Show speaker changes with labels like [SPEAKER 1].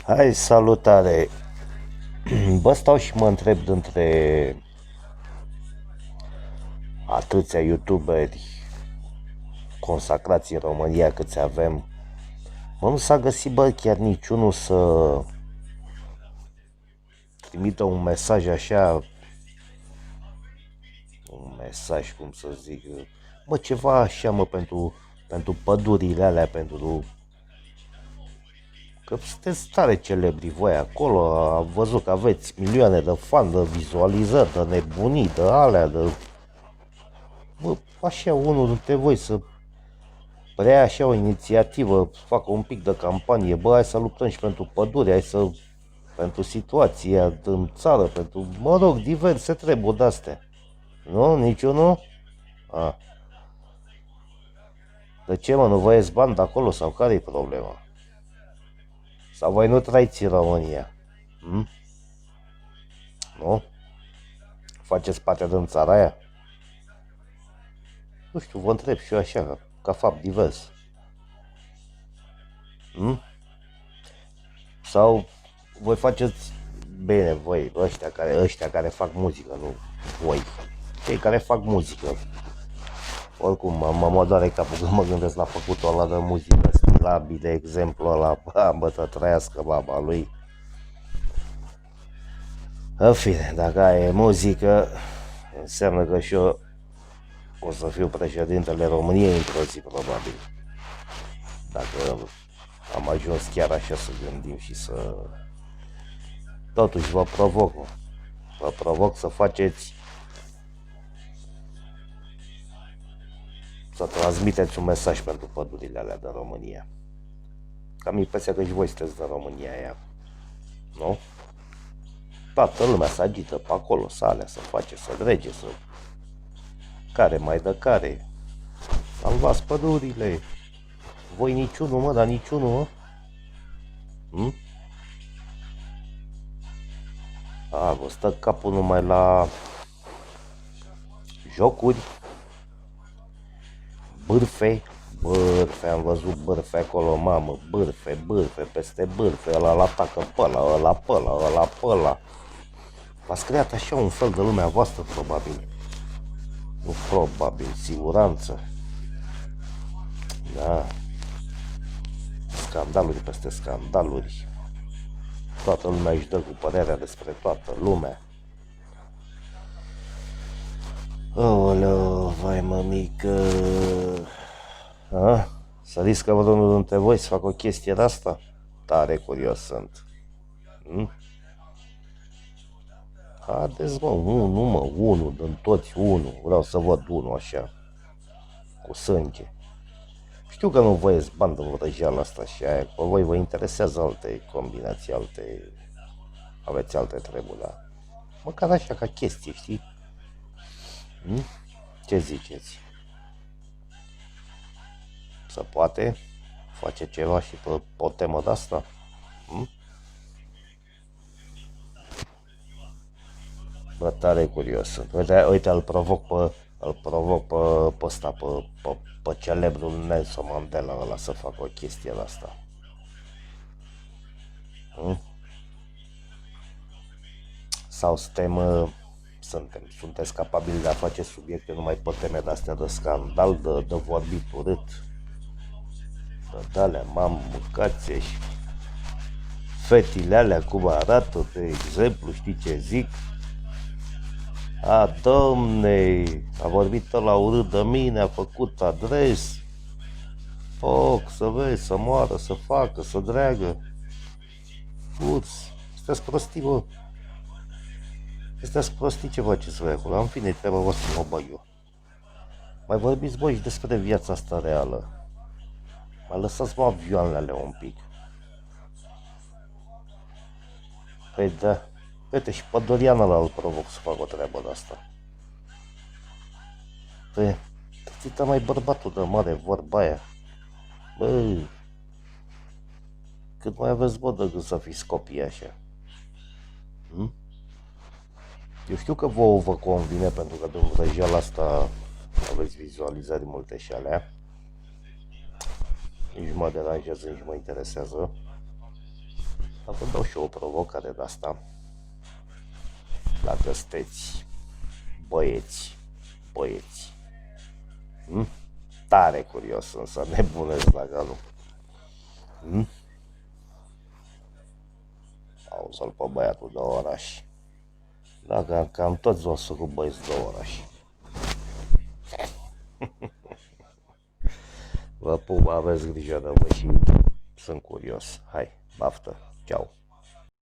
[SPEAKER 1] Hai, salutare! Bă, stau și mă întreb dintre atâția youtuberi consacrați în România câți avem, mă, nu s-a găsit, bă, chiar niciunul să trimită un mesaj așa, un mesaj, cum să zic, bă, ceva așa, mă, pentru pădurile alea, pentru că sunteți tare celebri voi acolo, am văzut că aveți milioane de fani, de vizualizări, de nebunii, de alea, de... Bă, așa unul dintre voi să preia așa o inițiativă, să facă un pic de campanie, bă, hai să luptăm și pentru pădure, hai să... pentru situația din țară, pentru, mă rog, diverse treburi de-astea. Nu? Niciunul? A. De ce, mă, nu vă ies bani de acolo sau care-i problema? Sau voi nu trăiți în România? Hm? Nu? Faceți parte din țara aia? Nu știu, vă întreb și eu așa, ca fapt divers. Hm? Sau voi faceți bine, voi, ăștia care fac muzică, nu voi, cei care fac muzică. Oricum, mă doare capul când mă gândesc la făcutul ăla de muzică, Stilabi, de exemplu, ăla, bă, să trăiască baba lui. În fine, dacă e muzică, înseamnă că și eu o să fiu președintele României într-o zi, probabil. Dacă am ajuns chiar așa să gândim și să... Totuși vă provoc, mă. Vă provoc să faceți, să transmiteți un mesaj pentru pădurile alea din România. Că am impresia că și voi sunteți din România aia, nu? Toată lumea se agită pe acolo, să alea, să face, să drege, să... Care mai dă care? Salvați pădurile! Voi niciunul, mă, dar niciunul, mă? Hm? A, vă stă capul numai la jocuri, bârfe, am văzut bârfe acolo, mamă, bârfe, peste bârfe, ăla atacă pe ăla, pe ăla. V-ați creat așa un fel de lumea voastră, probabil. Nu probabil, siguranță. Da. Scandaluri peste scandaluri. Toată lumea își dă cu părerea despre toată lumea. Oleu, vai mămică. Să riscă vreunul dintre voi să facă o chestie de asta? Tare curios sunt. Haideți, mă, unul din toți, unul. Vreau să văd unul așa, cu sânge. Știu că nu vă ies bani de vrăjeala asta și aia, pe voi vă interesează alte combinații, aveți alte treburi, da? Măcar așa, ca chestie, știi? Ce ziceți? Se poate face ceva și pe o temă de asta? Bă, tare curios sunt. Uite, îl provoc pe ăsta, pe celebrul Nelson Mandela ăla să facă o chestie de asta. Sau sunteți capabili de a face subiecte numai pe teme de astea de scandal, de vorbit urât, de alea, mamă, mâncați și fetile alea cum arată, de exemplu, știi ce zic? A, domne, a vorbit ăla urât de mine, a făcut adres, foc, să vezi, să moară, să facă, să dreagă. Uți, sunteți prostii, bă. Sunteți prostii ce faceți voi acolo, în fine, treaba voastră, mă bag eu. Mai vorbiți voi și despre viața asta reală. Mai lăsați-mă avioanele alea un pic. Păi da, uite și pe Dorian ăla îl provoc să fac o treabă de asta. Păi, ți-tă mai bărbatul de mare, vorba aia. Bă, cât mai aveți, bă, de gând să fiți copii așa. Eu știu că vouă vă convine pentru că din vrăjeala asta aveți vizualizări multe și alea. Nici mă deranjează, nici mă interesează. Dar vă dau și eu o provocare de asta. Dacă sunteți băieți, tare curios sunt să nebunesc dacă nu. Auzi-l pe băiatul de oraș. Dacă cam toți o să cu băieți de oraș. Vă pup, aveți grijă de voi și sunt curios. Hai, baftă, ceau.